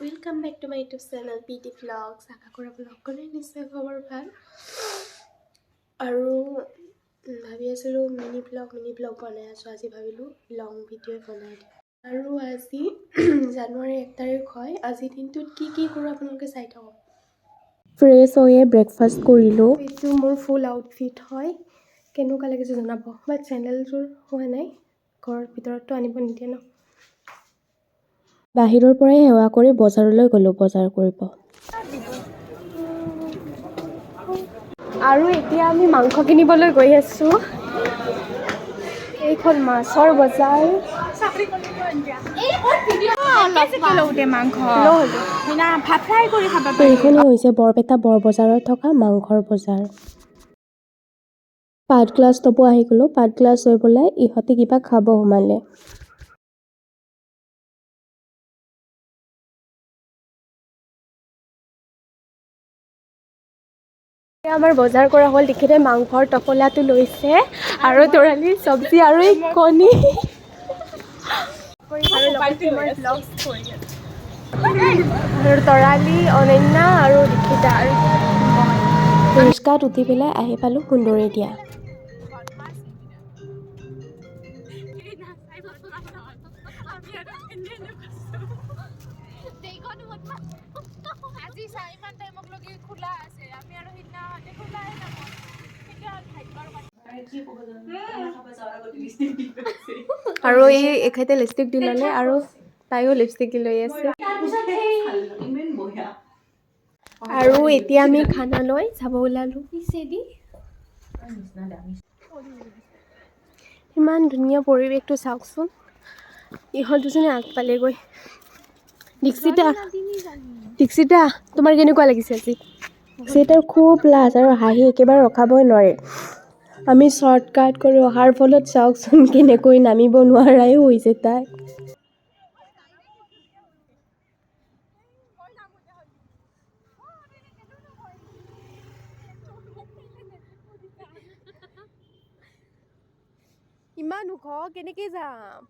Welcome back to my YouTube channel PT vlogs. আশা কৰোঁ আপোনালোকৰে নিশ্চয় খবৰ ভাল। আৰু ভাবি আছিলোঁ মিনি ব্লগ বনাই আছোঁ। আজি ভাবিলোঁ লং ভিডিঅ' বনাই দিওঁ। আৰু আজি জানুৱাৰী 1 তাৰিখ হয়। আজি দিনটোত কি কৰোঁ আপোনালোকে চাই থাকক। ফ্ৰেছ হৈয়ে ব্ৰেকফাষ্ট কৰিলোঁ। এইটো মোৰ ফুল আউটফিট হয়। কেনেকুৱা লাগিছে জনাব। বাট চেণ্ডেলযোৰ হোৱা নাই, ঘৰৰ ভিতৰততো আনিব নিদিয়ে ন। বাহিৰৰ পৰাই সেৱা কৰি বজাৰলৈ গ'লোঁ বজাৰ কৰিব। আৰু এতিয়া আমি মাংস কিনিবলৈ গৈ আছোঁ। এইখন মাছৰ বজাৰ। এইখনেই হৈছে বৰপেটা বৰ বজাৰত থকা মাংসৰ বজাৰ। পাত গ্লাছ ল'ব আহি গ'লোঁ। পাত গ্লাছ লৈ পেলাই ইহঁতে কিবা খাব সোমালে। আমাৰ বজাৰ কৰা হ'ল। তেখেতে মাংসৰ টপলাটো লৈছে আৰু তৰালি চব্জি আৰু এই কণী আৰু তৰালি, অনন্যা আৰু দীক্ষিতা আৰু ৰিস্কাত উঠি পেলাই আহি পালোঁ সুন্দৰীদিয়া। আৰু এই এখেতে লিপষ্টিক দি ল'লে আৰু তাইও লিপষ্টিক দি লৈ আছে। আৰু এতিয়া আমি খানালৈ যাব ওলালোঁ। ইমান ধুনীয়া পৰিৱেশটো চাওকচোন। ইহঁত দুজনে আগফালেগৈ। দীক্ষিতা তোমাৰ কেনেকুৱা লাগিছে আজি? দীক্ষিতাৰ খুব লাজ আৰু হাঁহি একেবাৰে ৰখাবই নোৱাৰে। আমি শ্বৰ্টকাট কৰি অহাৰ ফলত চাওকচোন কেনেকৈ নামিব নোৱাৰাই হৈছে তাই। ইমান ওখ কেনেকে যাম?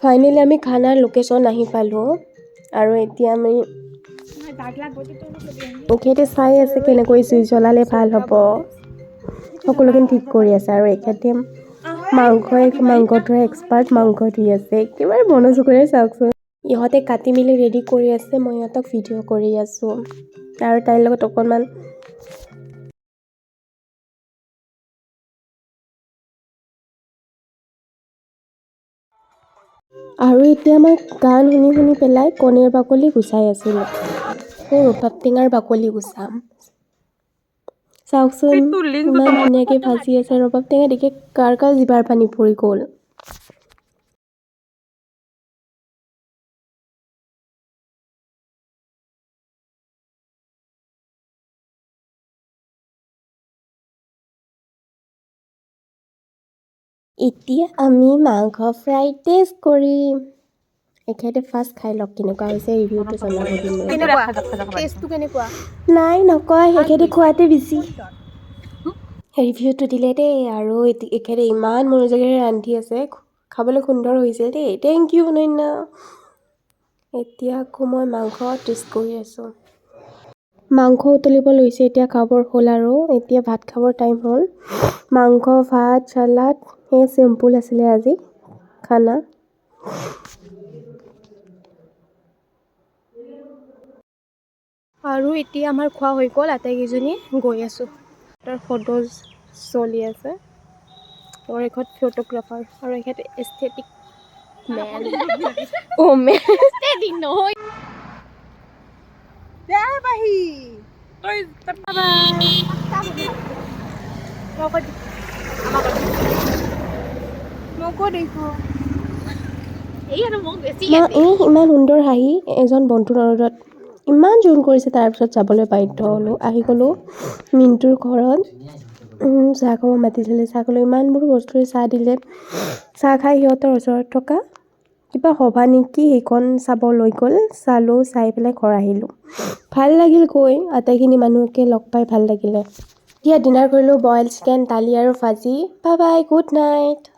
ফাইনেলি আমি খানাৰ লোকেশ্যন আহি পালোঁ আৰু এতিয়া আমি এখেতে চাই আছে কেনেকৈ জুই জ্বলালে ভাল হ'ব। সকলোখিনি ঠিক কৰি আছে আৰু এখেতে মাংসটোৰ এক্সপাৰ্ট, মাংস ধুই আছে। একেবাৰে মনোযোগেৰে চাওকচোন। ইহঁতে কাটি মেলি ৰেডি কৰি আছে, মই ইহঁতক ভিডিঅ' কৰি আছোঁ আৰু তাইৰ লগত অকণমান আৰু এতিয়া মই গান শুনি পেলাই কণীৰ বাকলি গুচাই আছিলোঁ। ৰবাব টেঙাৰ বাকলি গুচাম। চাওকচোন ইমান ধুনীয়াকৈ ভাজি আছে ৰবাব টেঙা। দেখি কাৰ জিভাৰ পানী পৰি গ'ল। এতিয়া আমি মাংস ফ্ৰাই টেষ্ট কৰিম। এখেতে ফাৰ্ষ্ট খাই লওক কেনেকুৱা হৈছে, ৰিভিউটো জনাব দিম। টেষ্টটো কেনেকুৱা? নাই নকয়, এখেতে খোৱাতে বেছি। ৰিভিউটো দিলে দেই। আৰু এখেতে ইমান মনোযোগেৰে ৰান্ধি আছে, খাবলৈ সুন্দৰ হৈছে দেই। Thank you Ananya. এতিয়া আকৌ মই মাংস টেষ্ট কৰি আছোঁ। মাংস উতলিব লৈছে, এতিয়া খাবৰ হ'ল আৰু এতিয়া ভাত খাবৰ টাইম হ'ল। মাংস, ভাত, চালাড, সেই চিম্পুল আছিলে আজি খানা। আৰু এতিয়া আমাৰ খোৱা হৈ গ'ল, আটাইকেইজনী গৈ আছোঁ। তাৰ ফটোজ চলি আছে। আৰু এখেত ফটোগ্ৰাফাৰ আৰু এখেত এস্থেটিক মেন। নহয় ইমান সুন্দৰ হাঁহি এজন বন্ধুৰ অনুৰোধত ইমান জোৰ কৰিছে, তাৰপিছত যাবলৈ বাধ্য হ'লোঁ। আহি গ'লোঁ মিণ্টুৰ ঘৰত। চাহ খাব মাতিছিলে, চাহ খালোঁ। ইমানবোৰ বস্তুৰে চাহ দিলে। চাহ খাই সিহঁতৰ ওচৰত থকা কিবা সভা নেকি সেইখন চাব লৈ গ'ল। চালোঁ, চাই পেলাই ঘৰ আহিলোঁ। ভাল লাগিল গৈ, আটাইখিনি মানুহকে লগ পাই ভাল লাগিলে। ডিনাৰ কৰিলোঁ বইল চিকেন দালি আৰু ভাজি বাই বাই গুড নাইট